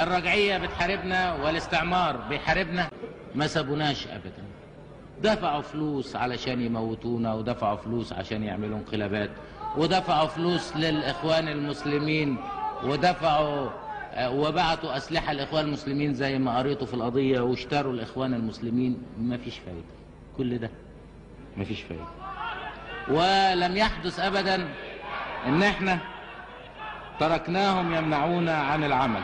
الرجعية بتحاربنا والاستعمار بيحاربنا، ما سابوناش أبدا. دفعوا فلوس علشان يموتونا، ودفعوا فلوس عشان يعملوا انقلابات، ودفعوا فلوس للإخوان المسلمين، ودفعوا وبعتوا أسلحة للإخوان المسلمين زي ما قريتوا في القضية، واشتروا الإخوان المسلمين. ما فيش فايدة، كل ده ما فيش فايدة. ولم يحدث أبدا إن احنا تركناهم يمنعونا عن العمل.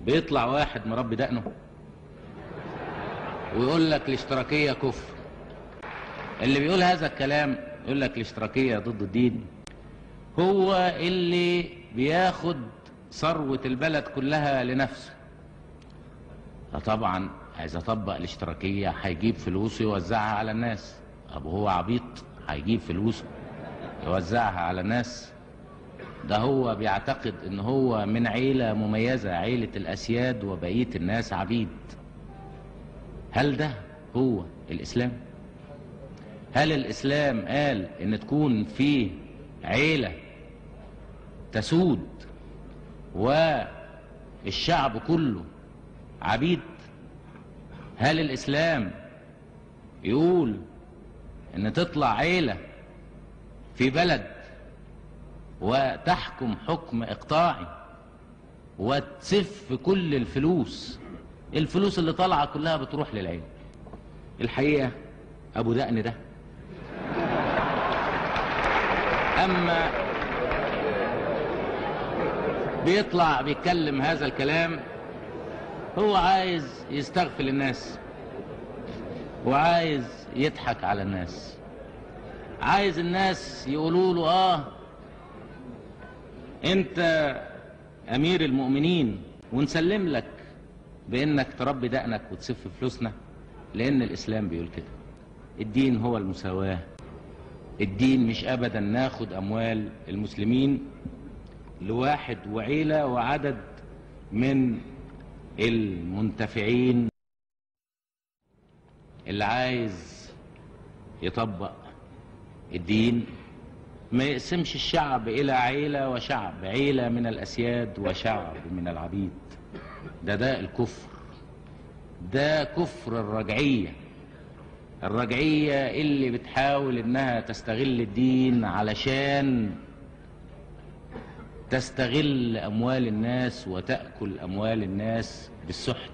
بيطلع واحد مربي دقنه ويقول لك الاشتراكية كفر. اللي بيقول هذا الكلام يقول لك الاشتراكية ضد الدين، هو اللي بياخد ثروة البلد كلها لنفسه. فطبعا عايز يطبق الاشتراكية هيجيب فلوس يوزعها على الناس. طب هو عبيط هيجيب فلوس يوزعها على الناس؟ ده هو بيعتقد ان هو من عيلة مميزة، عيلة الاسياد، وبقية الناس عبيد. هل ده هو الاسلام؟ هل الاسلام قال ان تكون في عيلة تسود والشعب كله عبيد؟ هل الاسلام يقول ان تطلع عيلة في بلد وتحكم حكم اقطاعي وتسف كل الفلوس اللي طالعه كلها بتروح للعيلة؟ الحقيقة ابو دقن ده اما بيطلع بيتكلم هذا الكلام هو عايز يستغفل الناس، وعايز يضحك على الناس، عايز الناس يقولوا له انت امير المؤمنين ونسلم لك بانك تربي دقنك وتسف فلوسنا، لان الاسلام بيقول كده. الدين هو المساواة. الدين مش ابدا ناخد اموال المسلمين لواحد وعيلة وعدد من المنتفعين. اللي عايز يطبق الدين ما يقسمش الشعب الى عيلة وشعب، عيلة من الاسياد وشعب من العبيد. ده الكفر، ده كفر الرجعية. الرجعية اللي بتحاول انها تستغل الدين علشان تستغل اموال الناس وتأكل اموال الناس بالسحت.